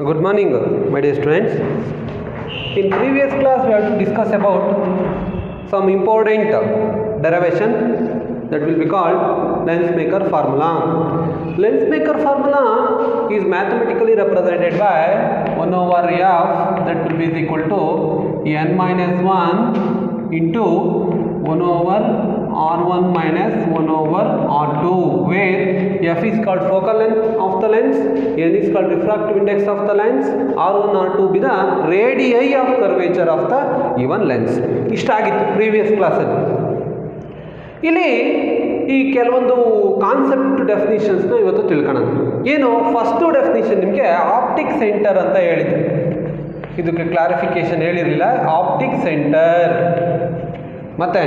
Good morning, my dear students. In previous class, we have to discuss about some important derivation that will be called lens maker formula. Lens maker formula is mathematically represented by 1 over f, that will be equal to n minus 1 into 1 over r1 minus 1 over r2, where f is called focal length of the lens, n is called refractive index of the lens, r1 r2 be the radii of curvature of the given lens. ಇಷ್ಟಾಗಿತ್ತು previous ಕ್ಲಾಸಲ್ಲಿ. ಇಲ್ಲಿ ಈ ಕೆಲವೊಂದು concept ಡೆಫಿನಿಷನ್ಸ್ನ ಇವತ್ತು ತಿಳ್ಕೊಳ್ಳೋಣ. ಏನು first definition ನಿಮಗೆ ಆಪ್ಟಿಕ್ ಸೆಂಟರ್ ಅಂತ ಹೇಳಿದ್ದೆ, ಇದಕ್ಕೆ ಕ್ಲಾರಿಫಿಕೇಶನ್ ಹೇಳಿರಲಿಲ್ಲ. ಆಪ್ಟಿಕ್ ಸೆಂಟರ್ ಮತ್ತೆ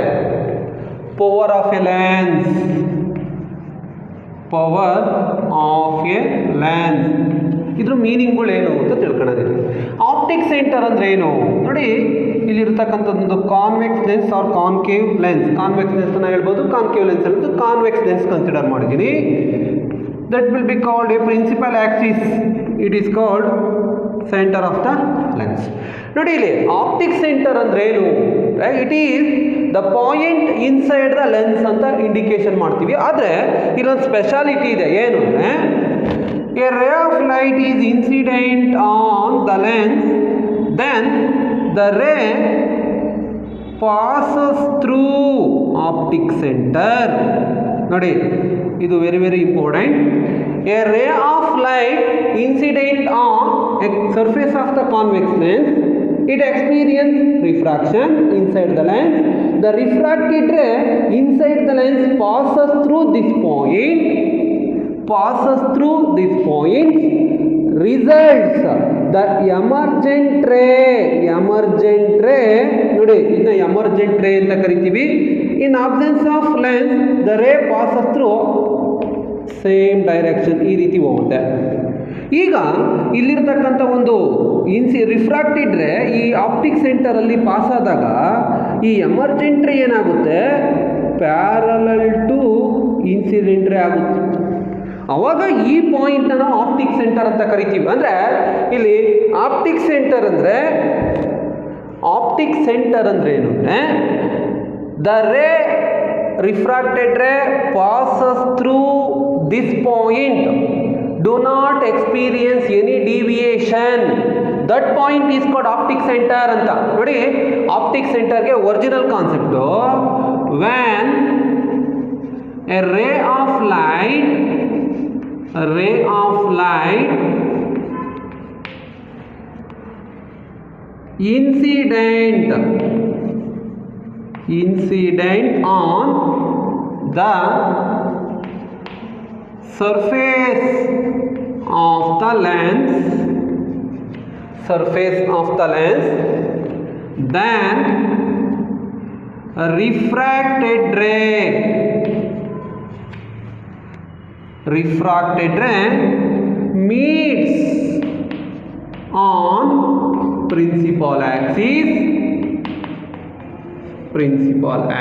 power of a lens, power of a lens, ಇದ್ರ ಮೀನಿಂಗ್ಗಳೇನು ಅಂತ ತಿಳ್ಕೊಳ್ಳೋದಿದೆ. ಆಪ್ಟಿಕ್ ಸೆಂಟರ್ ಅಂದರೆ ಏನು ನೋಡಿ, ಇಲ್ಲಿರ್ತಕ್ಕಂಥದ್ದು convex lens or concave lens. Convex lens ನಾನು ಹೇಳ್ಬೋದು, ಕಾನ್ಕೇವ್ ಲೆನ್ಸ್ ಹೇಳ್ಬೋದು. ಕಾನ್ವೆಕ್ಸ್ ಲೆನ್ಸ್ ಕನ್ಸಿಡರ್ ಮಾಡಿದ್ದೀನಿ. That will be called a principal axis. It is called center of the lens. ನೋಡಿ ಇಲ್ಲಿ ಆಪ್ಟಿಕ್ ಸೆಂಟರ್ ಅಂದ್ರೆ ಏನು, it is the point inside the lens ಅಂತ indication ಮಾಡ್ತೀವಿ. ಆದರೆ ಇಲ್ಲೊಂದು ಸ್ಪೆಷಾಲಿಟಿ ಇದೆ. ಏನು ಅಂದರೆ a ray of light is incident on the lens, then the ray passes through optic center. ನೋಡಿ ಇದು very very important. A ray of light incident on a surface of the convex lens, it experience refraction inside the lens. The refracted ray inside the lens passes through this point, results the emergent ray ನೋಡಿ ಇದನ್ನ emergent ray ಅಂತ ಕರಿತೀವಿ. In absence of lens, the ray passes through same direction, ಈ ರೀತಿ ಹೋಗುತ್ತೆ. ಈಗ ಇಲ್ಲಿರ್ತಕ್ಕಂಥ ಒಂದು ರಿಫ್ರಾಕ್ಟೆಡ್ ರೇ ಈ ಆಪ್ಟಿಕ್ ಸೆಂಟರಲ್ಲಿ ಪಾಸ್ ಆದಾಗ ಈ ಎಮರ್ಜೆಂಟ್ ರೇ ಏನಾಗುತ್ತೆ, ಪ್ಯಾರಲಲ್ ಟು ಇನ್ಸಿಡೆಂಟ್ ರೇ ಆಗುತ್ತೆ. ಅವಾಗ ಈ ಪಾಯಿಂಟ್ನ ನಾವು ಆಪ್ಟಿಕ್ ಸೆಂಟರ್ ಅಂತ ಕರಿತೀವಿ. ಅಂದರೆ ಇಲ್ಲಿ ಆಪ್ಟಿಕ್ ಸೆಂಟರ್ ಅಂದರೆ ಏನು ಅಂದರೆ ದ ರೇ ರಿಫ್ರಾಕ್ಟೆಡ್ ರೇ passes through this point, do not experience any deviation, that point is called optic center ಅಂತ. ನೋಡಿ ಆಪ್ಟಿಕ್ ಸೆಂಟರ್ಗೆ original concept, when a ray of light incident on the surface of the lens, then refracted ray meets on principal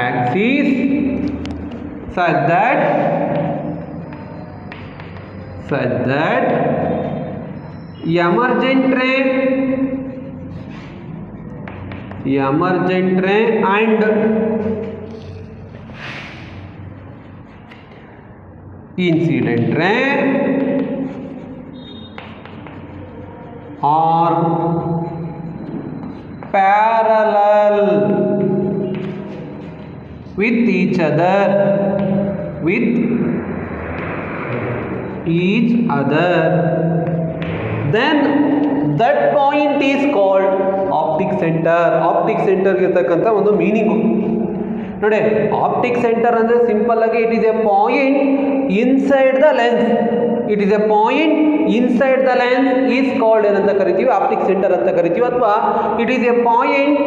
axis such that emergent ray and incident ray are parallel with each other, then that point is called optic center. Optic centre ಇರ್ತಕ್ಕಂಥ ಒಂದು meaning ನೋಡಿ, optic centre ಅಂದರೆ simple ಆಗಿ it is A point inside the lens. Is called ಏನಂತ ಕರಿತೀವಿ, optic centre ಅಂತ ಕರಿತೀವಿ. ಅಥವಾ it is A point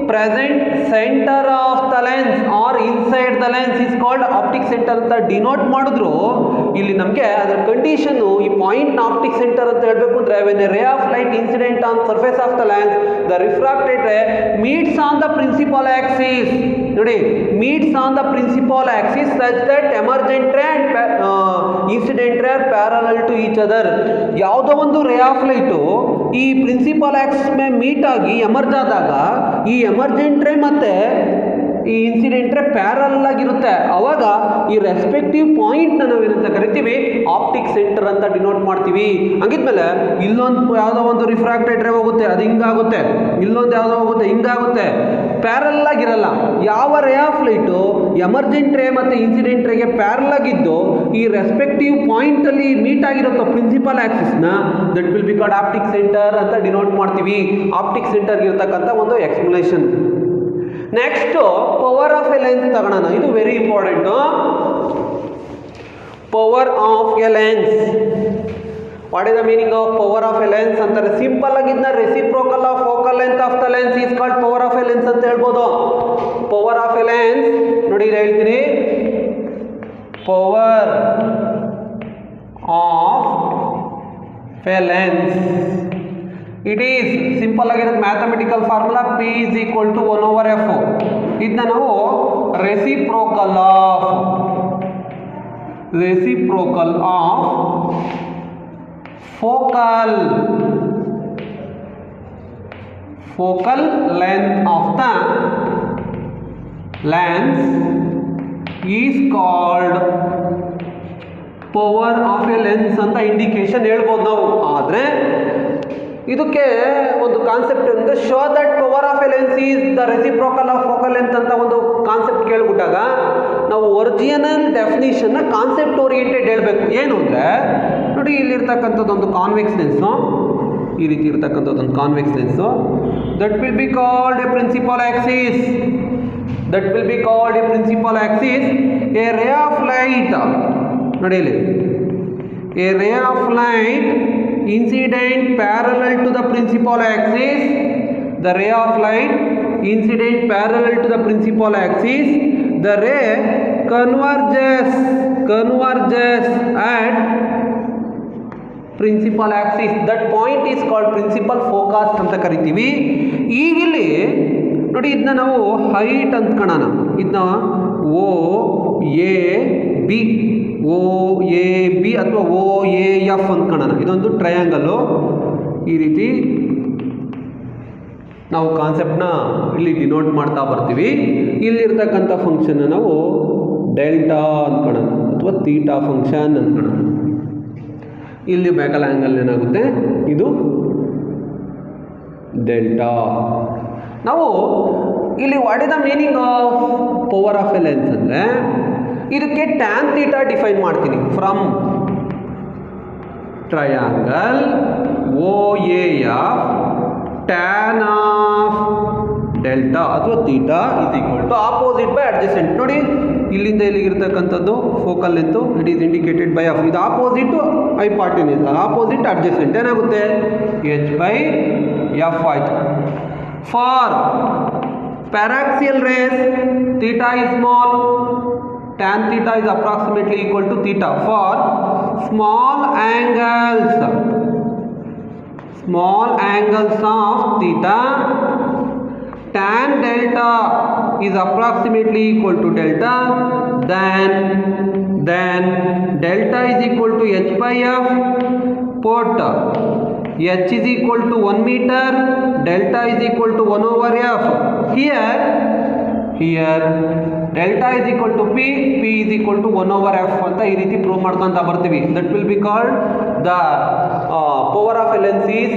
present center of the lens or inside the lens is called optic center ಅಂತ denote ಮಾಡಿದ್ರು. ಇಲ್ಲಿ ನಮಗೆ ಅದರ ಕಂಡೀಷನ್ ಈ ಪಾಯಿಂಟ್ ಆಪ್ಟಿಕ್ ಸೆಂಟರ್ ಅಂತ ಹೇಳಬೇಕು ಅಂದ್ರೆ when a ray of light incident on surface of the lens, the refracted ray meets on the principal axis. ನೋಡಿ, meets on the principal axis such that emergent ray and incident ray are parallel to each other. ಯಾವುದೋ ಒಂದು ray of light ಈ principal Axis ಮೇಲೆ meet ಆಗಿ emerge ಆದಾಗ ಈ emergent ರೇ ಮತ್ತೆ ಈ ಇನ್ಸಿಡೆಂಟ್ ರೇ ಪ್ಯಾರಲ್ ಆಗಿರುತ್ತೆ. ಅವಾಗ ಈ ರೆಸ್ಪೆಕ್ಟಿವ್ ಪಾಯಿಂಟ್ ನಾವೇನಂತ ಕರಿತೀವಿ ಆಪ್ಟಿಕ್ ಸೆಂಟರ್ ಅಂತ ಡಿನೋಟ್ ಮಾಡ್ತೀವಿ. ಹಂಗಿದ್ಮೇಲೆ ಇಲ್ಲೊಂದು ಯಾವುದೋ ಒಂದು ರಿಫ್ರಾಕ್ಟೆಡ್ ರೇ ಹೋಗುತ್ತೆ, ಅದು ಹಿಂಗಾಗುತ್ತೆ, ಇಲ್ಲೊಂದು ಯಾವುದೋ ಹೋಗುತ್ತೆ, ಹಿಂಗಾಗುತ್ತೆ, ಪ್ಯಾರಲ್ ಆಗಿರಲ್ಲ. ಯಾವ ರೇ ಆಫ್ ಲೈಟು ಎಮರ್ಜೆಂಟ್ ರೇ ಮತ್ತು ಇನ್ಸಿಡೆಂಟ್ ರೇಗೆ ಪ್ಯಾರಲ್ ಆಗಿದ್ದು ಈ ರೆಸ್ಪೆಕ್ಟಿವ್ ಪಾಯಿಂಟಲ್ಲಿ ಮೀಟ್ ಆಗಿರುತ್ತೋ ಪ್ರಿನ್ಸಿಪಲ್ ಆಕ್ಸಿಸ್ನ, that will be called optic centre ಅಂತ ಡಿನೋಟ್ ಮಾಡ್ತೀವಿ. ಆಪ್ಟಿಕ್ ಸೆಂಟರ್ಗೆ ಇರ್ತಕ್ಕಂಥ ಒಂದು explanation. Next power of a lens ತಗೋಣ. ಇದು very important. Power of a lens. What is the meaning of power of a lens ಅಂತಾರೆ. ಸಿಂಪಲ್ ಆಗಿದ್ನ reciprocal of focal length of the lens is called power of a lens ಅಂತ ಹೇಳ್ಬೋದು. Power of a lens ನೋಡಿ ಹೇಳ್ತೀನಿ, power of a lens it is simple ಆಗಿರೋದು mathematical formula P is equal to 1/f. ಇದನ್ನ ನಾವು reciprocal of focal length of the lens is called power of a lens ಅಂತ indication ಹೇಳ್ಬೋದು ನಾವು. ಆದರೆ ಇದಕ್ಕೆ ಒಂದು ಕಾನ್ಸೆಪ್ಟ್ ಅಂದರೆ show that power of a lens is the reciprocal of focal length ಅಂತ ಒಂದು ಕಾನ್ಸೆಪ್ಟ್ ಕೇಳ್ಬಿಟ್ಟಾಗ ನಾವು ಒರಿಜಿನಲ್ ಡೆಫಿನಿಷನ್ನ ಕಾನ್ಸೆಪ್ಟ್ ಓರಿಯೆಂಟೆಡ್ ಹೇಳಬೇಕು. ಏನು ಅಂದರೆ ನೋಡಿ, ಇಲ್ಲಿರ್ತಕ್ಕಂಥದ್ದೊಂದು ಕಾನ್ವೆಕ್ಸ್ ಲೆನ್ಸು, ಈ ರೀತಿ ಇರ್ತಕ್ಕಂಥದ್ದೊಂದು convex lens, that will be called a principal axis. That will be called a principal axis. A ray of light ನೋಡಿ ಇಲ್ಲಿ, a ray of light incident parallel to the principal axis, the ray of light incident parallel to the principal axis, the ray converges at principal axis. That point is called principal focus ಅಂತ ಕರಿತೀವಿ. ಈಗಿಲ್ಲಿ ನೋಡಿ, ಇದನ್ನ ನಾವು height ಅಂದ್ಕೊಳ್ಳೋಣ. ಇದನ್ನ OAB ಅಥವಾ OAF ಅಂದ್ಕೊಳ್ಳೋಣ. ಇದೊಂದು triangle. ಈ ರೀತಿ ನಾವು ಕಾನ್ಸೆಪ್ಟ್ನ ಇಲ್ಲಿ ಡಿನೋಟ್ ಮಾಡ್ತಾ ಬರ್ತೀವಿ. ಇಲ್ಲಿರ್ತಕ್ಕಂಥ ಫಂಕ್ಷನ್ನ ನಾವು ಡೆಲ್ಟಾ ಅಂದ್ಕೊಳ್ಳೋಣ ಅಥವಾ ಥೀಟಾ ಫಂಕ್ಷನ್ ಅಂದ್ಕೊಳ್ಳೋಣ. ಇಲ್ಲಿ ಬ್ಯಾಕಲ್ ಆ್ಯಂಗಲ್ ಏನಾಗುತ್ತೆ, ಇದು ಡೆಲ್ಟಾ. ನಾವು ಇಲ್ಲಿ what is the meaning of power of a lens ಅಂದರೆ ಇದಕ್ಕೆ ಟ್ಯಾನ್ ಥೀಟಾ ಡಿಫೈನ್ ಮಾಡ್ತೀನಿ. From triangle OAF tan of delta ಅಥವಾ theta is equal to opposite by adjacent. ನೋಡಿ, ಇಲ್ಲಿಂದ ಇಲ್ಲಿಗಿರ್ತಕ್ಕಂಥದ್ದು focal length, it is indicated by F. ಇದು opposite hypotenuse, opposite adjacent ಏನಾಗುತ್ತೆ, H/F ಆಯಿತು. For paraxial rays, theta is small, tan theta is approximately equal to theta. For small angles of theta, tan delta is approximately equal to delta, then delta is equal to H/F. Put H is equal to 1 meter, delta is equal to 1/f. Here delta is equal to P is equal to 1/f ಅಂತ ಈ ರೀತಿ prove ಮಾಡ್ಕೊಂತ ಬರ್ತೀವಿ. That will be called the power of a lens is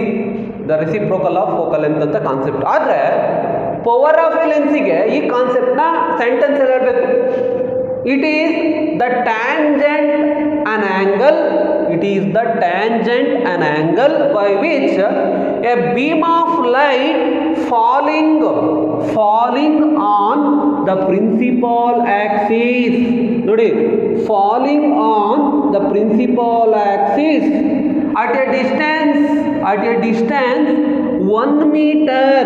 the reciprocal of focal length ಅಂತ concept. ಆದರೆ power of A ಲೆನ್ಸಿಗೆ ಈ ಕಾನ್ಸೆಪ್ಟ್ನ sentence ಅಲ್ಲಿ ಹೇಳಬೇಕು. It is the tangent an angle. It is the tangent an angle by which a beam of light falling on the principal axis. Nodi, falling on the principal axis at a distance 1 meter.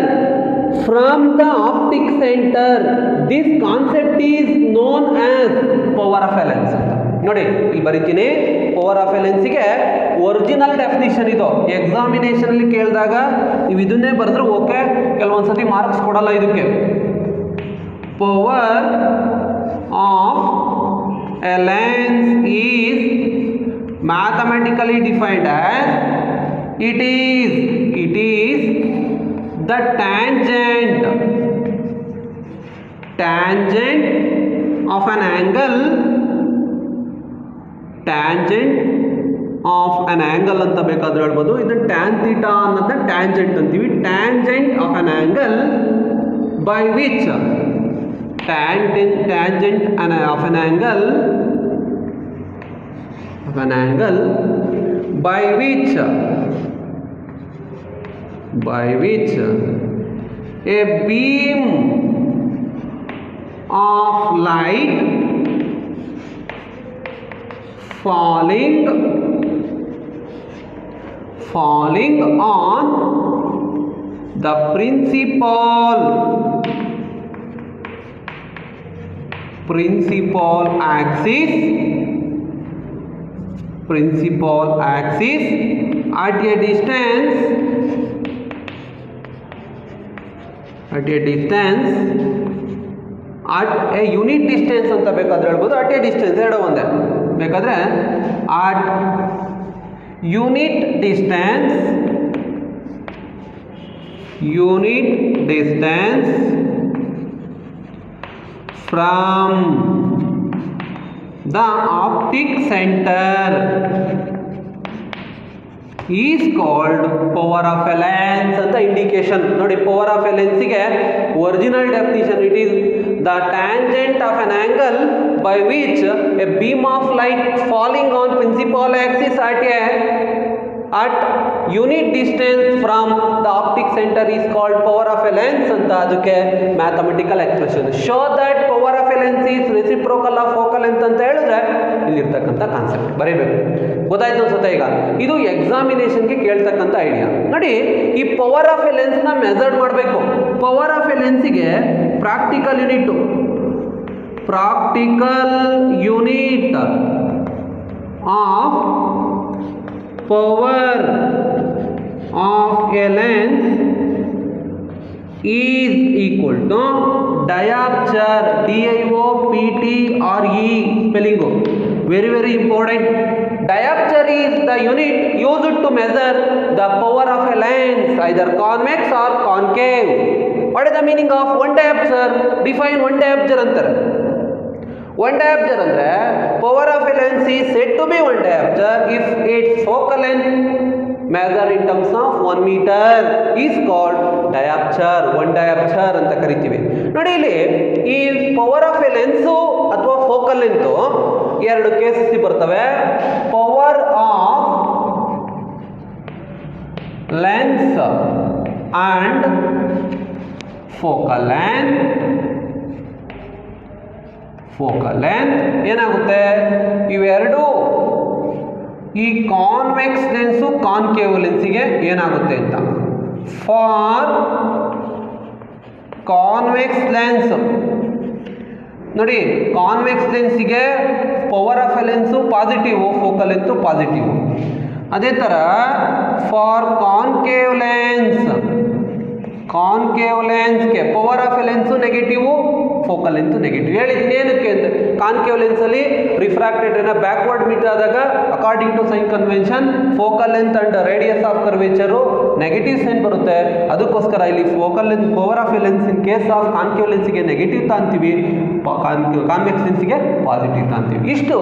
from the optic center. This concept is known as power of a lens. ನೋಡಿ ಇಲ್ಲಿ ಬರೀತೀನಿ, power of a ಲೆನ್ಸ್ಗೆ original definition ಇದು. Examination ಅಲ್ಲಿ ಕೇಳಿದಾಗ ನೀವು ಇದನ್ನೇ ಬರೆದ್ರೆ ಓಕೆ, ಕೆಲವೊಂದ್ಸತಿ ಮಾರ್ಕ್ಸ್ ಕೊಡಲ್ಲ ಇದಕ್ಕೆ. Power of a lens is mathematically defined as it is the tangent of an angle ಅಂತ ಬೇಕಾದ್ರೆ ಹೇಳ್ಬೋದು. ಇದನ್ನ tan theta ಅನ್ನೋದನ್ನ tangent ಅಂತೀವಿ. tangent of an angle by which tangent of an angle by which a beam of light falling on the principal axis at a distance at a unit distance ಅಂತ ಬೇಕಾದ್ರೆ ಹೇಳ್ಬೋದು. at a distance ಎರಡು ಒಂದೇ ಬೇಕಾದ್ರೆ at unit distance from the optic center is called power of a lens ಅಂತ indication. ನೋಡಿ, power of a lens ಗೆ original definition, it is the tangent of an angle by which a beam of light falling on principal axis at unit distance from the optic center is called power of a lens ಅಂತ ಅದಕ್ಕೆ mathematical expression. show that power of a lens is reciprocal of focal length ಅಂತ ಹೇಳಿದ್ರೆ ಇಲ್ಲಿರ್ತಕ್ಕಂಥ concept ಬರೀಬೇಕು. ಗೊತ್ತಾಯ್ತು ಅನ್ಸುತ್ತೆ ಈಗ? ಇದು ಎಕ್ಸಾಮಿನೇಷನ್ಗೆ ಕೇಳ್ತಕ್ಕಂಥ ಐಡಿಯಾ. ನೋಡಿ, ಈ ಪವರ್ ಆಫ್ ಎ ಲೆನ್ಸ್ನ ಮೆಜರ್ಡ್ ಮಾಡಬೇಕು. ಪವರ್ ಆಫ್ ಎ ಲೆನ್ಸ್ಗೆ practical unit of power of a lens is equal to diopter, DIOPTRE spelling, very important. Diopter is the unit used to measure the power of a lens, either convex or concave. What is the meaning of one diopter? Define one diopter anತಾರೆ. One diopter ಅಂದ್ರೆ power of a lens is said to be one diopter if its focal length measured in terms of 1 meter is called diopter. one diopter ಅಂತ ಕರಿತೀವಿ. ನೋಡಿ, ಇಲ್ಲಿ ಈ power of a lens ಅಥವಾ focal length ಎರಡು cases ಬರ್ತವೆ. Power of lens and focal length ಏನಾಗುತ್ತೆ, ಇವೆರಡು ಈ ಕಾನ್ವೆಕ್ಸ್ ಲೆನ್ಸು ಕಾನ್ಕೇವ್ ಲೆನ್ಸಿಗೆ ಏನಾಗುತ್ತೆ ಅಂತ. ಫಾರ್ ಕಾನ್ವೆಕ್ಸ್ ಲೆನ್ಸ್ ನೋಡಿ, ಕಾನ್ವೆಕ್ಸ್ ಲೆನ್ಸಿಗೆ power of a lens positive, focal length positive. ಅದೇ ಥರ ಫಾರ್ ಕಾನ್ಕೇವ್ ಲೆನ್ಸ್ಗೆ power of a lens negative, focal length negative. ಹೇಳಿದ್ದೀನಿ ಏನಕ್ಕೆ ಅಂತ. ಕಾನ್ಕೇವ್ ಲೆನ್ಸಲ್ಲಿ ರಿಫ್ರಾಕ್ಟೆಡ್ ರೇನ ಬ್ಯಾಕ್ವರ್ಡ್ ಮೀಟ್ ಆದಾಗ according to sign convention focal length and radius of curvature negative sign ಬರುತ್ತೆ. ಅದಕ್ಕೋಸ್ಕರ ಇಲ್ಲಿ focal length power of a lens in case of concave ಲೆನ್ಸ್ಗೆ ನೆಗೆಟಿವ್ ತಾಂತೀವಿ, ಕಾನ್ವೆಕ್ಸ್ ಲೆನ್ಸ್ಗೆ ಪಾಸಿಟಿವ್ ತಾಂತೀವಿ. ಇಷ್ಟು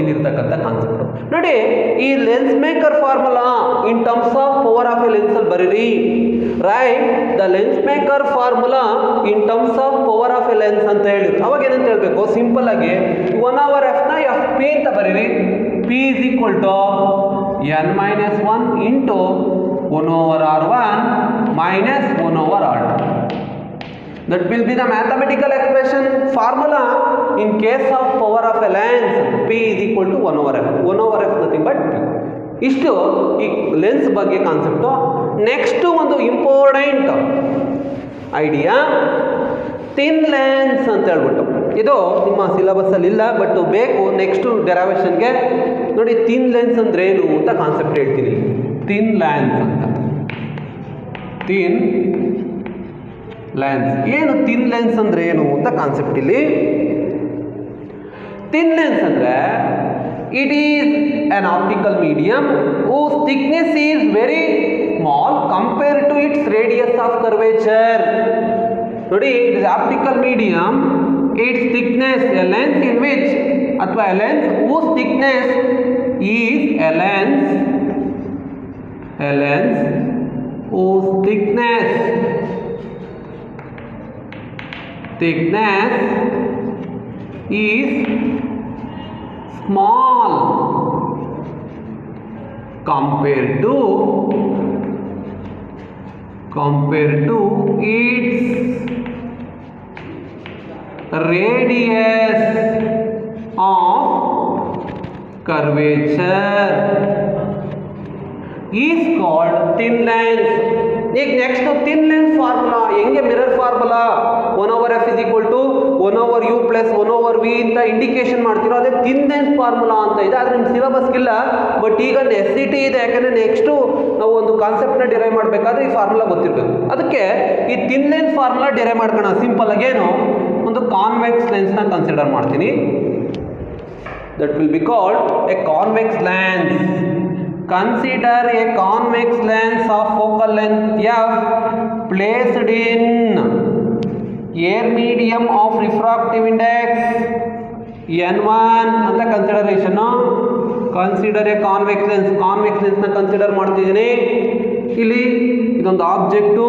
ಇಲ್ಲಿರ್ತಕ್ಕಂಥ ಕಾನ್ಸೆಪ್ಟ್. ನೋಡಿ, ಈ lens maker formula in terms of power of a lens ಅಲ್ಲಿ ಬರೀರಿ. Write the lens maker formula in terms of power of a lens ಅಂತ ಹೇಳಿ ಅವಾಗ ಏನಂತ ಹೇಳ್ಬೇಕು, ಸಿಂಪಲ್ ಆಗಿ 1/f ನ fp ಅಂತ ಬರೀರಿ. p is equal to n-1 into 1/r1 minus 1/r2. That will be the mathematical expression formula in case of power of a lens. P is equal to 1/f. 1/f nothing but p. ಇಷ್ಟು ಈ lens ಬಗ್ಗೆ concept. Next ಒಂದು important idea? Thin lens ಅಂತ ಹೇಳ್ಬಿಟ್ಟು ಇದು ನಿಮ್ಮ ಸಿಲೆಬಸ್ಸಲ್ಲಿ ಇಲ್ಲ, but ಬೇಕು ನೆಕ್ಸ್ಟು ಡೆರವೇಷನ್ಗೆ. ನೋಡಿ, ಥಿನ್ ಲೆನ್ಸ್ ಅಂದ್ರೆ ಏನು ಅಂತ ಕಾನ್ಸೆಪ್ಟ್ ಹೇಳ್ತೀನಿ. ಥಿನ್ ಲೆನ್ಸ್ ಅಂತ, ಥಿನ್ ಲೆನ್ಸ್ ಏನು? ಥಿನ್ ಲೆನ್ಸ್ ಅಂದ್ರೆ ಏನು ಅಂತ ಕಾನ್ಸೆಪ್ಟ್ ಇಲ್ಲಿ. ಥಿನ್ ಲೆನ್ಸ್ ಅಂದ್ರೆ it is an optical medium whose thickness is very small compared to its radius of curvature. ನೋಡಿ, it is optical medium, its thickness, a lens in which ಅಥವಾ a lens whose thickness is a lens whose thickness is small compared to its radius of curvature is called thin lens. ಈಗ next thin lens formula ಹೆಂಗೆ? Mirror formula 1/f = 1/u + 1/v ಅಂತ indication ಮಾಡ್ತಿರೋ ಅದೇ thin lens formula ಅಂತ ಇದೆ. ಆದರೆ ನಿಮ್ಮ ಸಿಲೆಬಸ್ಗಿಲ್ಲ, but ಈಗ SCT ಇದೆ. ಯಾಕಂದರೆ ನೆಕ್ಸ್ಟು ನಾವು ಒಂದು ಕಾನ್ಸೆಪ್ಟ್ನ ಡಿರೈವ್ ಮಾಡಬೇಕಾದ್ರೆ ಈ ಫಾರ್ಮುಲಾ ಗೊತ್ತಿರಬೇಕು. ಅದಕ್ಕೆ ಈ ಥಿನ್ ಲೆನ್ಸ್ ಫಾರ್ಮುಲಾ ಡಿರೈವ್ ಮಾಡ್ಕೊಳ್ಳೋಣ. ಸಿಂಪಲ್ ಆಗಿ ಏನು, ಒಂದು ಕಾನ್ವೆಕ್ಸ್ ಲೆನ್ಸ್ನ ಕನ್ಸಿಡರ್ ಮಾಡ್ತೀನಿ. That will be called A convex lens. Consider a convex lens of focal length f placed in air medium of refractive index n1 ಅಂತ consideration. Consider a convex lens. Convex ಲೆನ್ಸ್ನ consider ಮಾಡ್ತಿದ್ದೀನಿ. ಇಲ್ಲಿ ಇದೊಂದು object,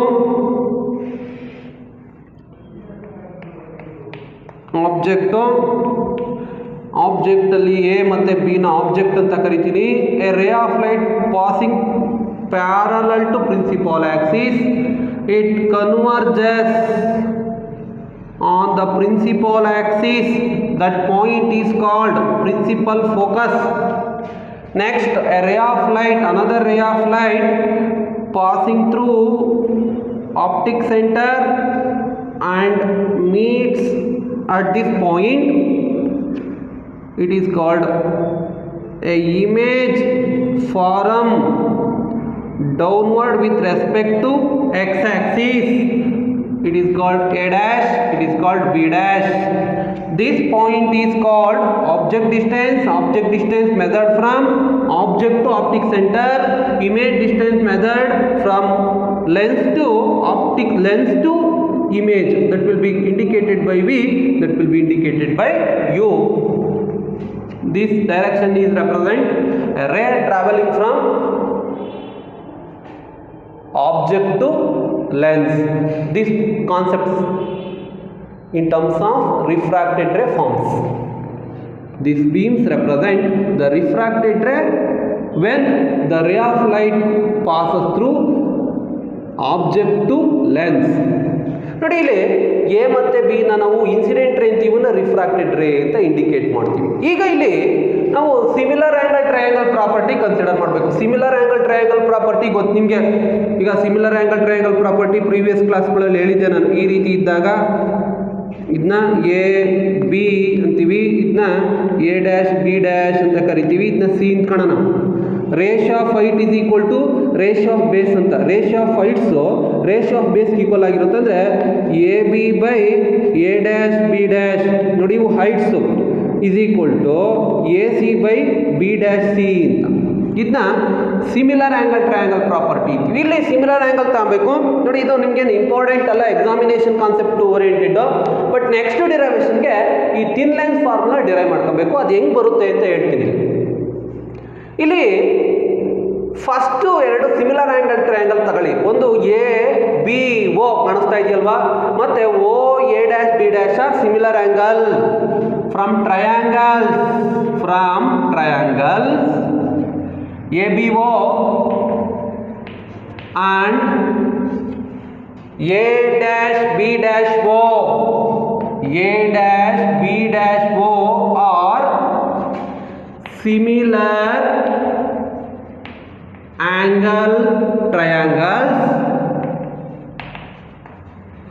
object ಅಲ್ಲಿ A ಮತ್ತು B ನ object ಅಂತ ಕರಿತೀನಿ. A ray of light passing parallel to principal axis, it converges on the principal axis. That point is called principal focus. Next, a ray of light, another ray of light passing through optic centre and meets at this point. It is called a image form downward with respect to x-axis. It is called A dash, it is called B dash. This point is called object distance. Object distance measured from object to optic center. Image distance measured from lens to optic, lens to image. That will be indicated by V, that will be indicated by U. This direction is represent a ray traveling from object to lens. This concepts in terms of refracted ray forms. These beams represent the refracted ray when the ray of light passes through object to lens. ನೋಡಿ, ಇಲ್ಲಿ A ಮತ್ತು B ನಾವು incident ರೇ ಅಂತೀವಿ, refracted ರೇ ಅಂತ indicate ಮಾಡ್ತೀವಿ. ಈಗ ಇಲ್ಲಿ ನಾವು similar angle triangle property consider ಮಾಡಬೇಕು. ಸಿಮಿಲರ್ ಆ್ಯಂಗಲ್ ಟ್ರಯಾಂಗಲ್ ಪ್ರಾಪರ್ಟಿ ಗೊತ್ತು ನಿಮಗೆ. ಈಗ similar angle triangle property previous ಕ್ಲಾಸ್ಗಳಲ್ಲಿ ಹೇಳಿದ್ದೆ ನಾನು. ಈ ರೀತಿ ಇದ್ದಾಗ ಇದನ್ನ ಎ ಬಿ ಅಂತೀವಿ, ಇದನ್ನ ಎ ಡ್ಯಾಶ್ ಬಿ ಡ್ಯಾಶ್ ಅಂತ ಕರಿತೀವಿ, ಇದನ್ನ ಸಿ ಅಂತ ಕಾಣೋಣ. Ratio of height is equal to ratio of base ಅಂತ. Ratio of heights ratio of base equal ಆಗಿರುತ್ತೆ. ಅಂದರೆ A B by A dash B dash. ನೋಡಿ, ಇವು heights is equal to A C by B dash C ಅಂತ. ಇದನ್ನ similar angle triangle property ಇದ್ದೀವಿ. ಇಲ್ಲಿ similar angle ತಗೋಬೇಕು. ನೋಡಿ, ಇದು ನಿಮಗೇನು ಇಂಪಾರ್ಟೆಂಟ್ ಅಲ್ಲ, examination concept oriented. But next ಡಿರೈವೇಷನ್ಗೆ ಈ ಥಿನ್ ಲೆನ್ಸ್ ಫಾರ್ಮುಲಾ ಡಿರೈವ್ ಮಾಡ್ಕೋಬೇಕು. ಅದು ಹೆಂಗೆ ಬರುತ್ತೆ ಅಂತ ಹೇಳ್ತೀನಿ. ಇಲ್ಲಿ ಫಸ್ಟು ಎರಡು ಸಿಮಿಲರ್ ಆ್ಯಂಗಲ್ ಟ್ರಯಾಂಗಲ್ ತಗೊಳ್ಳಿ. ಒಂದು ಎ ಬಿ ಓ ಕಾಣಿಸ್ತಾ ಇದೆಯಲ್ವಾ, ಮತ್ತು O A dash B dash are similar angle from triangles A B O and A dash B dash O. A dash B dash O are similar angle triangles.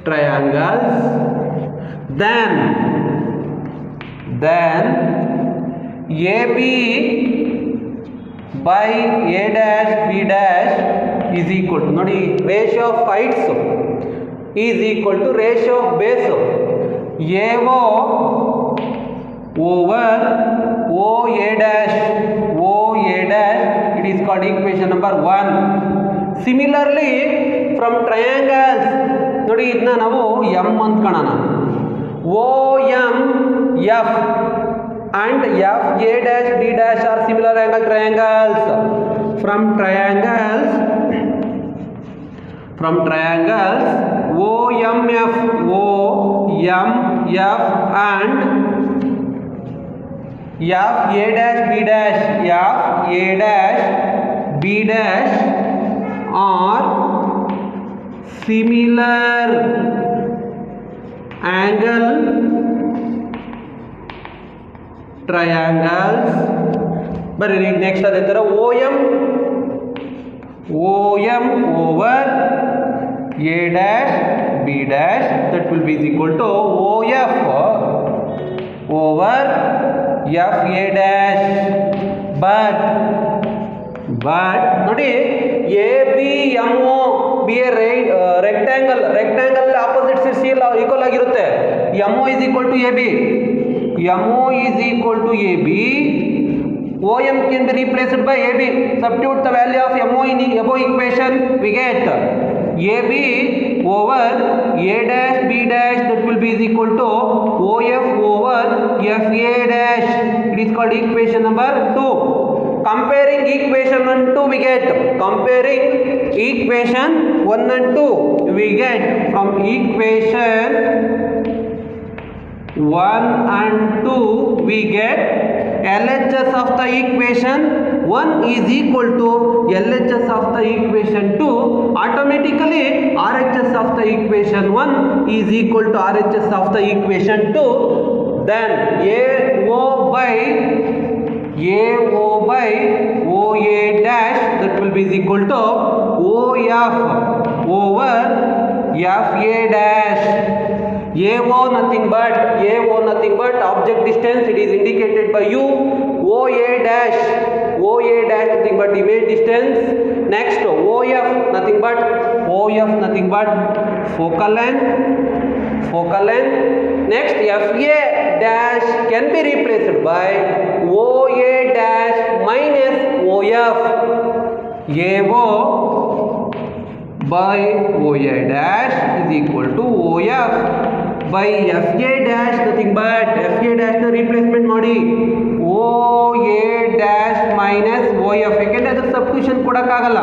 triangles, then AB by A dash B dash is equal to, ನೋಡಿ ratio of heights is equal to ratio of base AO over OA dash, it is called equation number 1. Similarly from triangles, ನೋಡಿ ಇದನ್ನ ನಾವು M ಅಂದ್ಕೊಳ್ಳೋಣ. OM F and FA dash B dash are similar angle triangles. From triangles OMF and FA dash B dash are similar angle triangles. But next ಅದೇ ತರ OM over A dash B dash, that will be equal to OF over FA dash. But ನೋಡಿ ABMO be a rectangle opposite sides equal ಆಗಿರುತ್ತೆ. MO is equal to AB, OM can be replaced by AB. Substitute the value of MO in above equation, we get AB over A dash B dash, that will be equal to OF over FA dash. It is called equation number 2. Comparing equation 1 and 2, we get from equation 1 and 2 we get LHS of the equation 1 is equal to LHS of the equation 2. Automatically RHS of the equation 1 is equal to RHS of the equation 2. Then AO by OA dash, that will be equal to OF over FA dash. AO nothing but object distance, it is indicated by U. OA dash nothing but image distance. Next OF nothing but focal length. Next FA dash can be replaced by OA dash minus OF. AO by OA dash is equal to OF by FA dash nothing but the replacement ಮಾಡಿ OA dash minus OF. ಯಾಕೆಂದ್ರೆ ಅದು substitution ಕೊಡಕ್ಕಾಗಲ್ಲ.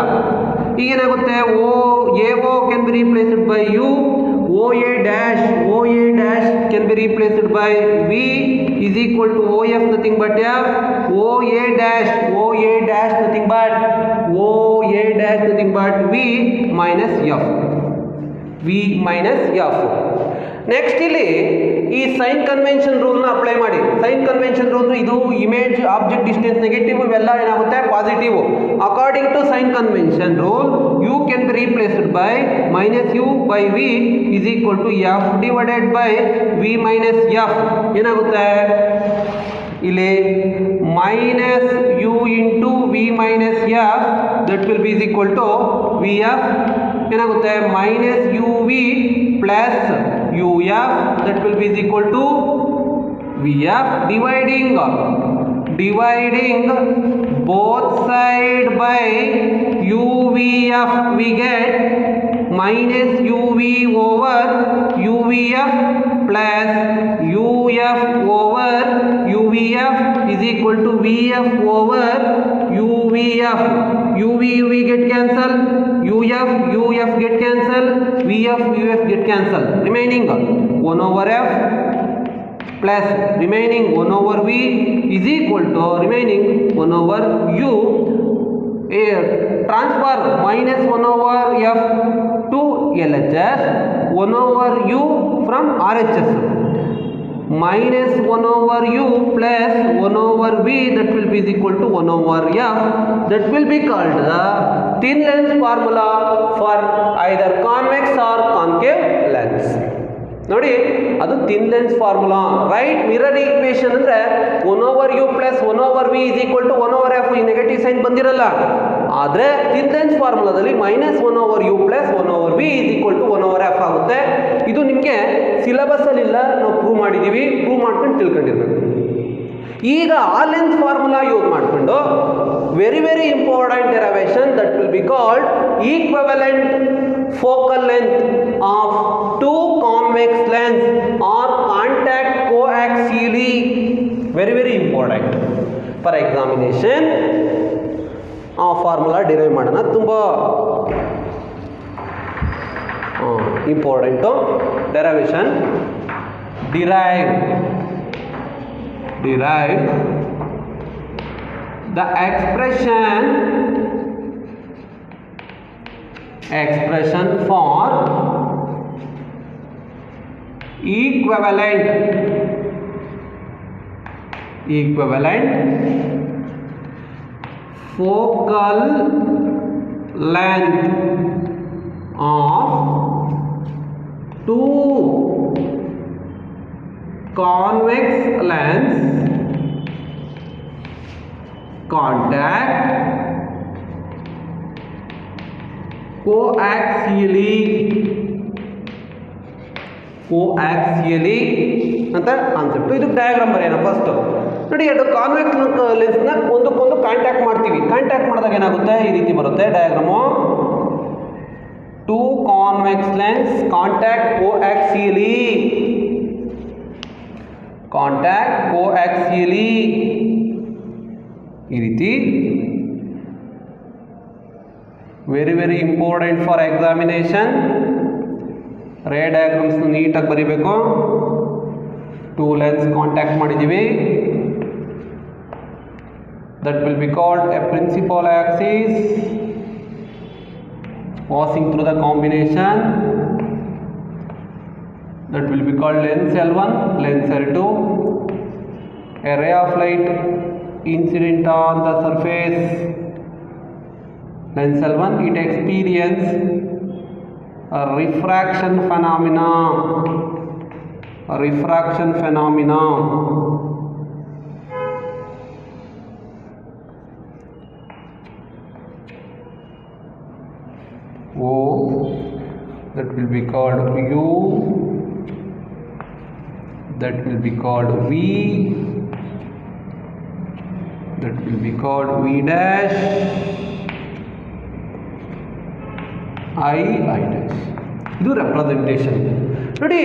ಈಗ ಏನಾಗುತ್ತೆ, AO can be replaced by U, OA dash can be replaced by V is equal to OF nothing but F. OA dash nothing but V minus F. Next ಇಲ್ಲಿ ಈ sign convention rule ನ apply ಮಾಡಿ. Sign convention rule ಇದು image object distance negative ಇವೆಲ್ಲ ಏನಾಗುತ್ತೆ positive. According to sign convention rule U can be replaced by minus U by V is equal to F divided by V minus F. ಏನಾಗುತ್ತೆ ಇಲ್ಲಿ minus U into V minus F, that will be equal to VF. ಏನಾಗುತ್ತೆ minus UV plus UF, that will be equal to VF. Dividing both side by UVF, we get minus UV over UVF plus UF over UVF is equal to VF over UVF. UV get cancel, UF get cancel, VF get cancel. Remaining 1 over F plus remaining 1 over V is equal to remaining 1 over U. Transfer minus 1 over F to LHS, 1 over U from RHS. Minus 1 over U plus 1 over V, that will be equal to 1 over F. That will be called the thin lens formula for either convex or concave lens. ಅದು thin lens formula. Right mirror equation ಅಂದರೆ 1/u plus 1/v is equal to 1/f. ಈ negative sign ಬಂದಿರಲ್ಲ. ಆದರೆ thin lens ಫಾರ್ಮುಲಾದಲ್ಲಿ -1/u plus 1/v is equal to 1/f ಆಗುತ್ತೆ. ಇದು ನಿಮಗೆ ಸಿಲೆಬಸ್ಸಲ್ಲಿ ಇಲ್ಲ, ನಾವು ಪ್ರೂವ್ ಮಾಡಿದ್ದೀವಿ. ಪ್ರೂವ್ ಮಾಡ್ಕೊಂಡು ತಿಳ್ಕೊಂಡಿರ್ಬೇಕು. ಈಗ ಆ ಲೆನ್ಸ್ ಫಾರ್ಮುಲಾ ಯೂಸ್ ಮಾಡಿಕೊಂಡು very important derivation that will be called equivalent focal length of two convex lens or contact coaxially. Very important for examination. ಆ ಫಾರ್ಮುಲಾ ಡಿರೈವ್ ಮಾಡೋಣ. ತುಂಬ important. Derivation derive the expression for equivalent focal length of two convex lens contact coaxially ಅಂತ concept. ಇದು diagram ಬರೆಯೋಣ. First ನೋಡಿ, ಎರಡು convex ಲೆನ್ಸ್ನ ಒಂದಕ್ಕೊಂದು contact ಮಾಡ್ತೀವಿ. ಕಾಂಟ್ಯಾಕ್ಟ್ ಮಾಡಿದಾಗ ಏನಾಗುತ್ತೆ, ಈ ರೀತಿ ಬರುತ್ತೆ diagram. Two convex lens contact coaxially ಈ ರೀತಿ. Very important for examination. Ray diagrams ನೀಟಾಗಿ ಬರೀಬೇಕು. ಟೂ ಲೆನ್ಸ್ ಕಾಂಟ್ಯಾಕ್ಟ್ ಮಾಡಿದ್ದೀವಿ. That will be called a principal axis passing through the combination. That will be called lens L1, lens L2. A ray of light incident on the surface, lens L1, it experience a refraction phenomena. O, that will be called U, that will be called V, that will be called V dash, I dash. ಇದು representation. ನೋಡಿ,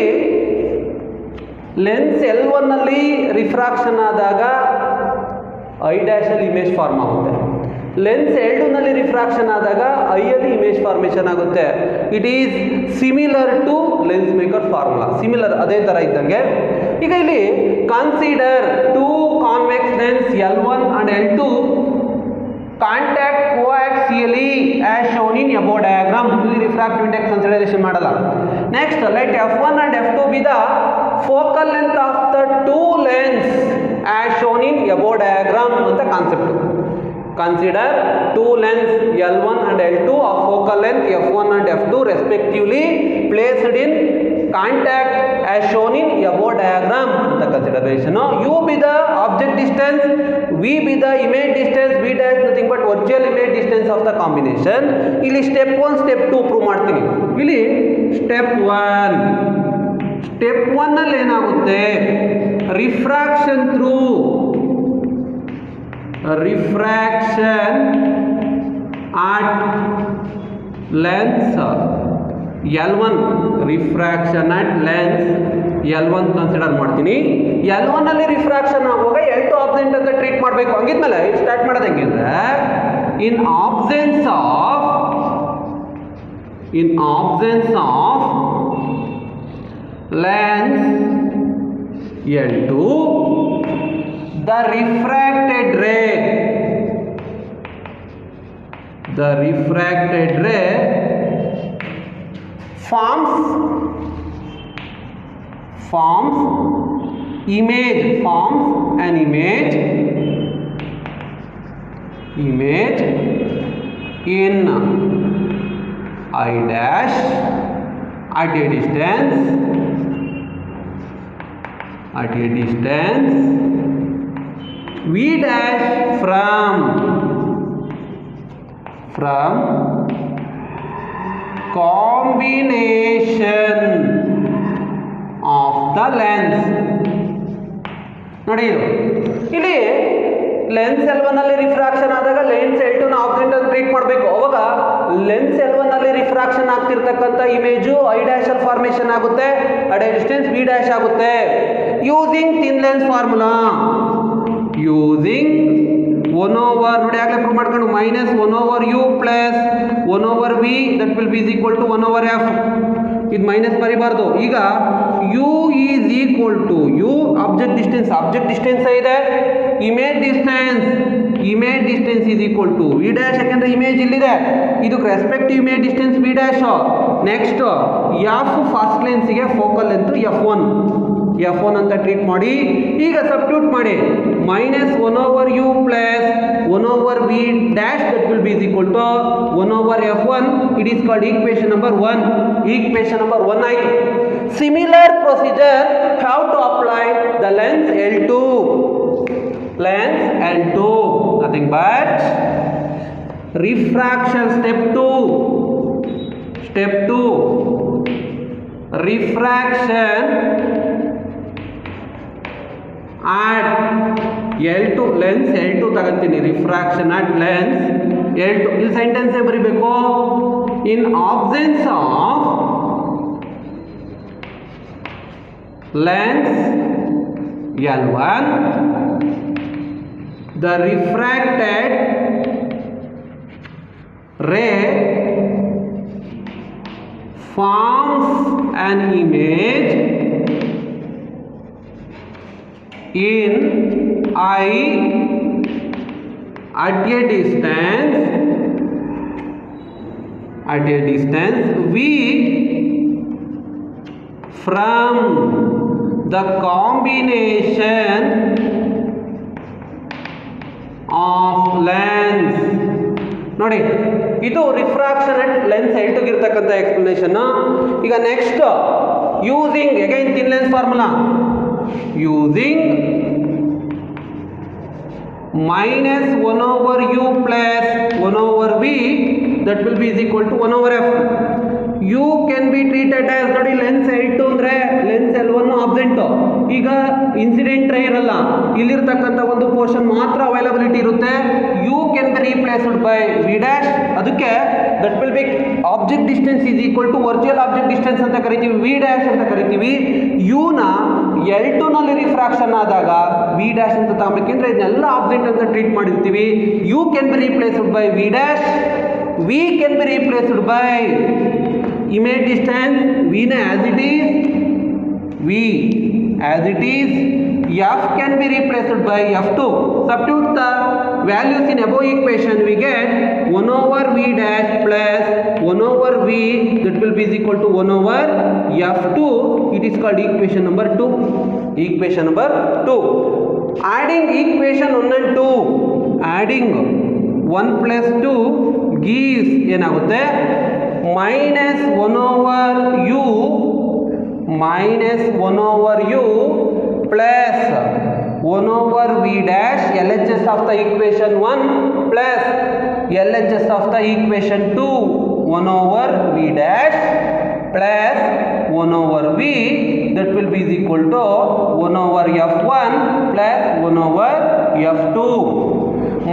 lens L1 ನಲ್ಲಿ refraction ಆದಾಗ I dash ಅಲ್ಲಿ image form ಆಗುತ್ತೆ. Lens L2 ನಲ್ಲಿ refraction ಆದಾಗ I ಅಲ್ಲಿ image formation ಆಗುತ್ತೆ. It is similar to lens maker formula. Similar, ಅದೇ ಥರ ಇದ್ದಂಗೆ. ಈಗ ಇಲ್ಲಿ consider two convex lens L1 and L2 contact coaxially as shown in above diagram. ಇಲ್ಲಿ ರಿಫ್ರಾಕ್ಟಿವ್ ಇಂಡೆಕ್ಸ್ ಕನ್ಸಿಡರೇಷನ್ ಮಾಡಲ್ಲ. Next, let F1 and F2 be the focal length of the two lens as shown in above diagram ಅಂತ concept. Consider two lens L1 and L2 of focal length F1 and F2 respectively placed in contact as shown in above diagram. The consideration. U be the object distance, V be the image distance, V dash nothing but virtual image distance of the combination. ಇಲ್ಲಿ step 1 step 2 prove ಮಾಡ್ತೀನಿ. ಇಲ್ಲಿ step 1 ನಲ್ಲಿ ಏನಾಗುತ್ತೆ, refraction at lens L1, refraction at lens L1 consider ಮಾಡ್ತೀನಿ. L1 ಅಲ್ಲಿ refraction ಆಗುವಾಗ L2 absent ಅಂತ treat ಮಾಡಬೇಕು. ಹಂಗಿದ್ಮೇಲೆ ಇದು ಸ್ಟಾರ್ಟ್ ಮಾಡೋದು ಹೆಂಗಿದ್ರೆ, in absence of lens L2, the refracted ray forms an image in I dash at a distance at a distance V dash from combination of the lens. ನೋಡಿ ಇಲ್ಲಿ lens L1 ಅಲ್ಲಿ refraction ಆದಾಗ lens L2 ನ object ಅಂತ treat ಮಾಡಬೇಕು. ಅವಾಗ lens L1 ಅಲ್ಲಿ refraction ಆಗ್ತಿರ್ತಕ್ಕಂಥ image I dash ಅಲ್ಲಿ ಫಾರ್ಮೇಷನ್ ಆಗುತ್ತೆ, at A distance V dash ಆಗುತ್ತೆ. Using thin lens formula, using 1 over ನೋಡಿ ಆಗಲೇ ಪ್ರೂವ್ ಮಾಡ್ಕೊಂಡು minus 1 over u plus 1 over v that will be is equal to 1 over f. ಇದು minus ಬರಿಬಾರ್ದು. ಈಗ u is equal to u object distance ಇದೆ, image distance is equal to v dash, ಯಾಕಂದ್ರೆ image ಇಲ್ಲಿದೆ, ಇದಕ್ಕೆ respective image distance v dash. Next f first ಲೆನ್ಸ್ಗೆ focal length f1 ಅಂತ treat ಮಾಡಿ. ಈಗ ಸಬ್ಸ್ಟಿಟ್ಯೂಟ್ ಮಾಡಿ minus 1 over u plus 1 over v dash that will be is equal to 1 over f1. It is called equation number 1. Equation number 1 ಆಯಿತು. Similar procedure how to apply the lens L2. Nothing but refraction step 2. Refraction at L2 lens L2 ತಗೊಂತೀನಿ. refraction at lens L2 ಇಲ್ಲಿ sentence ಬರೀಬೇಕು. in absence of lens L1 the refracted ray forms an image in I at a distance V from the combination of lens. ನೋಡಿ ಇದು refraction at lens L2 ಇರತಕ್ಕಂಥ explanation. ಈಗ next using again thin lens formula, using minus 1 over u plus 1 over v that will be is equal to 1 over f. u can be treated as ನೋಡಿ lens L2 ಅಂದ್ರೆ lens L1 absent. ಈಗ incident ರೇ ಇರಲ್ಲ, ಇಲ್ಲಿರ್ತಕ್ಕಂಥ ಒಂದು portion ಮಾತ್ರ availability ಇರುತ್ತೆ. u can be replaced by v dash. ಅದಕ್ಕೆ that will be object distance is equal to virtual object distance ಅಂತ ಕರಿತೀವಿ, v dash ಅಂತ ಕರಿತೀವಿ. u ನ L2 ನಲ್ಲಿ ರಿಫ್ರಾಕ್ಷನ್ ಆದಾಗ v dash ಅಂತ ತಗೊಬೇಕಂದ್ರೆ ಇದನ್ನೆಲ್ಲ ಆಬ್ಜೆಕ್ಟ್ ಅಂತ ಟ್ರೀಟ್ ಮಾಡಿರ್ತೀವಿ. u can be replaced by v dash, v can be replaced by image distance v na as it is, f can be replaced by f2. Substitute the values in above equation, we get 1 over v dash plus 1 over v that will be is equal to 1 over f2. It is called equation number 2. Adding equation 1 and 2, adding 1 plus 2 gives ಏನಾಗುತ್ತೆ minus 1 over u plus 1 over v dash LHS of the equation 1 plus LHS of the equation 2 1 over v dash plus 1 over v that will be is equal to 1 over f1 plus 1 over f2.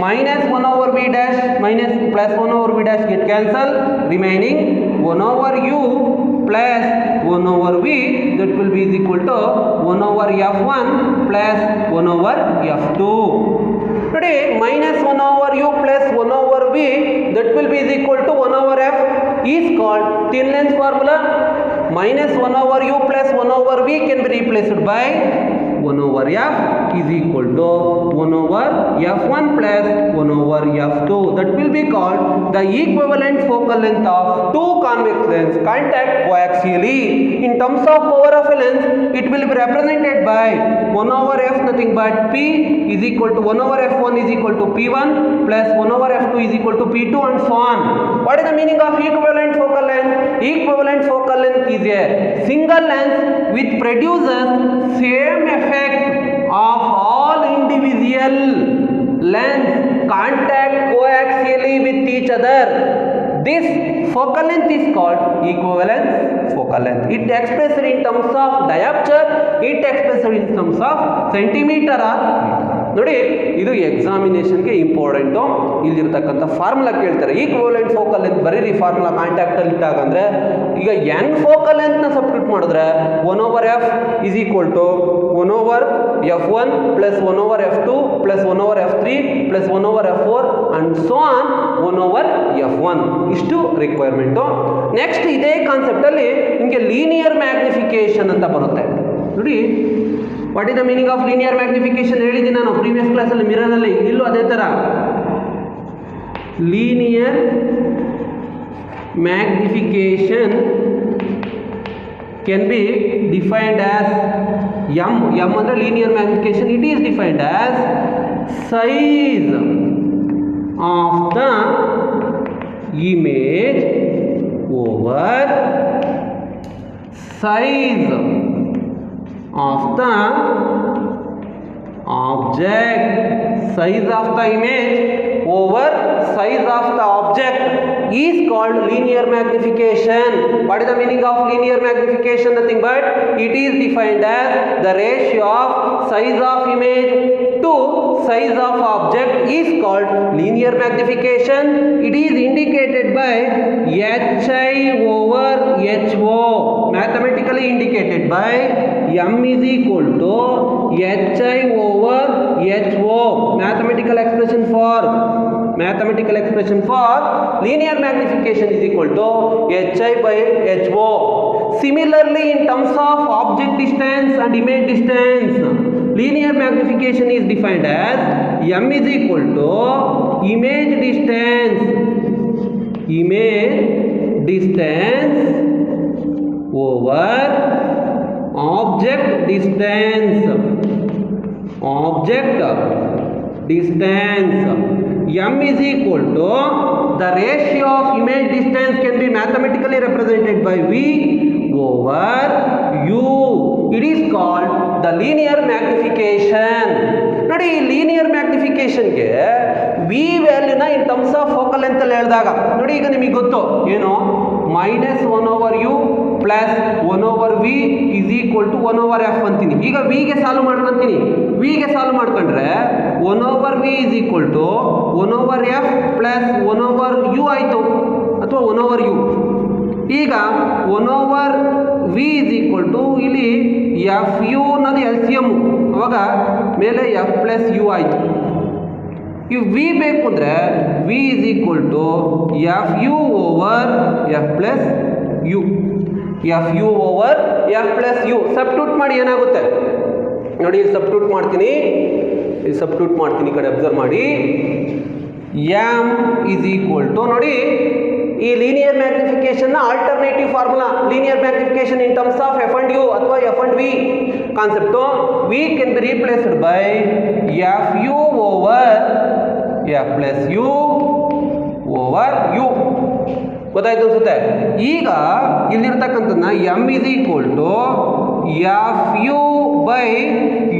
Minus 1 over v dash minus plus 1 over v dash get cancelled, remaining 1 over u plus 1 over v that will be is equal to 1 over f1 plus 1 over f2. Today minus 1 over u plus 1 over v that will be is equal to 1 over f is called thin lens formula. Minus 1 over u plus 1 over v can be replaced by 1 over f is equal to 1 over f1 plus 1 over f2. That will be called the equivalent focal length of two convex lens contact coaxially. In terms of power of a lens, it will be represented by 1 over f nothing but p is equal to 1 over f1 is equal to p1 plus 1 over f2 is equal to p2 and so on. What is the meaning of equivalent focal length? Equivalent focal length is a single lens which produces same effect of all individual lens contact coaxially with each other. This focal length is called equivalence focal length. It expressed in terms of diopter, it expressed in terms of centimeter or meter. ನೋಡಿ ಇದು ಎಕ್ಸಾಮಿನೇಷನ್ಗೆ important. ಇಲ್ಲಿರ್ತಕ್ಕಂಥ formula ಕೇಳ್ತಾರೆ. Equivalent focal length ಬರೀರಿ formula ಕಾಂಟ್ಯಾಕ್ಟಲ್ಲಿ ಇಟ್ಟಾಗ ಅಂದರೆ ಈಗ ಎನ್ ಫೋಕಲ್ ಲೆಂತ್ನ ಸಬ್ಸ್ಟಿಟ್ಯೂಟ್ ಮಾಡಿದ್ರೆ 1/f is equal to 1/f1 plus 1/f2 plus 1/f3 plus 1/f4 and so on 1/f1 ಇಷ್ಟು ರಿಕ್ವೈರ್ಮೆಂಟು. ನೆಕ್ಸ್ಟ್ ಇದೇ ಕಾನ್ಸೆಪ್ಟಲ್ಲಿ ನಿಮಗೆ ಲೀನಿಯರ್ ಮ್ಯಾಗ್ನಿಫಿಕೇಶನ್ ಅಂತ ಬರುತ್ತೆ ನೋಡಿ. What is the meaning of linear magnification ಹೇಳಿದ್ದೀನಿ ನಾನು ಪ್ರೀವಿಯಸ್ ಕ್ಲಾಸಲ್ಲಿ ಮಿರರಲ್ಲಿ. ಇಲ್ಲೂ ಅದೇ ಥರ linear magnification can be defined as m ಅಂದ್ರೆ linear magnification. It is defined as size of the image over size of the object. Size of the image over size of the object is called linear magnification. What is the meaning of linear magnification? Nothing but it is defined as the ratio of size of image to size of object is called linear magnification. It is indicated by hi over ho, mathematically indicated by m is equal to hi over ho, mathematical expression for linear magnification is equal to hi by ho. Similarly, in terms of object distance and image distance, linear magnification is defined as m is equal to image distance over object distance. M is equal to the ratio of image distance can be mathematically represented by V over U. It is called the linear magnification. ನೋಡಿ ಈ linear ಮ್ಯಾಗ್ನಿಫಿಕೇಶನ್ಗೆ V ವ್ಯಾಲ್ಯೂನ in terms of focal length ಅಲ್ಲಿ ಹೇಳಿದಾಗ ನೋಡಿ ಈಗ ನಿಮಗೆ ಗೊತ್ತು ಏನು -1/u plus 1/v is equal to 1/f ಅಂತೀನಿ. ಈಗ ವಿಗೆ ಸಾಲ್ವ್ ಮಾಡ್ಕೊಂತೀನಿ. ವಿಗೆ ಸಾಲ್ವ್ ಮಾಡ್ಕೊಂಡ್ರೆ 1/v is equal to 1/f plus 1/u ಆಯಿತು ಅಥವಾ 1/u. ಈಗ 1/v ಇಸ್ ಈಕ್ವಲ್ ಟು ಇಲ್ಲಿ ಎಫ್ ಯು ಅನ್ನೋದು ಎಲ್ ಸಿ ಎಮ್, ಅವಾಗ ಮೇಲೆ ಎಫ್ ಪ್ಲಸ್ ಯು ಆಯಿತು. ಇವು ವಿ ಬೇಕು ಅಂದರೆ v is equal to F U over F plus u. F you over F plus u substitute ಮಾಡಿ ಏನಾಗುತ್ತೆ ನೋಡಿ. ಸಬ್ಸ್ಟಿಟ್ಯೂಟ್ ಮಾಡ್ತೀನಿ ಈ ಕಡೆ ಅಬ್ಸರ್ವ್ ಮಾಡಿ. ಎಮ್ ಇಸ್ ಈಕ್ವಲ್ ಟು ನೋಡಿ ಈ ಲೀನಿಯರ್ ಮ್ಯಾಗ್ನಿಫಿಕೇಶನ್ನ alternative formula linear magnification in terms of F and U ಅಥವಾ F and V concept. V can be replaced by F you over F plus U over U. ಗೊತ್ತಾಯ್ತು ಅನ್ಸುತ್ತೆ. ಈಗ ಇಲ್ಲಿರ್ತಕ್ಕಂಥದ್ದನ್ನ M is equal to F U by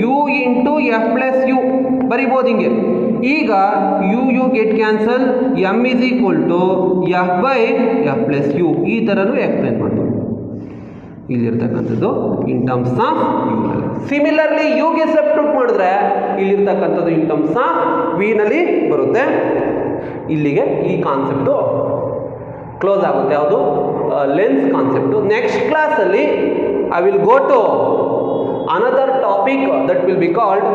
U into F plus U ಬರಿಬೋದು ಹಿಂಗೆ. ಈಗ U get cancel, M is equal to F by F plus U ಈ ಥರನೂ explain ಮಾಡ್ಬೋದು ಇಲ್ಲಿರ್ತಕ್ಕಂಥದ್ದು in terms of U. Similarly ಯುಗೆ ಸಬ್ಸ್ಟಿಟ್ಯೂಟ್ ಮಾಡಿದ್ರೆ ಇಲ್ಲಿರ್ತಕ್ಕಂಥದ್ದು in terms of V ನಲ್ಲಿ ಬರುತ್ತೆ. ಇಲ್ಲಿಗೆ ಈ ಕಾನ್ಸೆಪ್ಟು ಕ್ಲೋಸ್ ಆಗುತ್ತೆ. ಯಾವುದು ಲೆನ್ಸ್ ಕಾನ್ಸೆಪ್ಟು. ನೆಕ್ಸ್ಟ್ ಕ್ಲಾಸಲ್ಲಿ I will go to another topic that will be called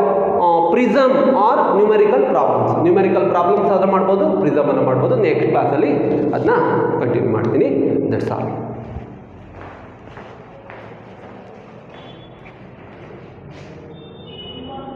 prism or numerical problems. Numerical problems ಅದನ್ನು ಮಾಡ್ಬೋದು, ಪ್ರಿಸಮ್ ಅನ್ನು ಮಾಡ್ಬೋದು. ನೆಕ್ಸ್ಟ್ ಕ್ಲಾಸಲ್ಲಿ ಅದನ್ನ ಕಂಟಿನ್ಯೂ ಮಾಡ್ತೀನಿ. That's all.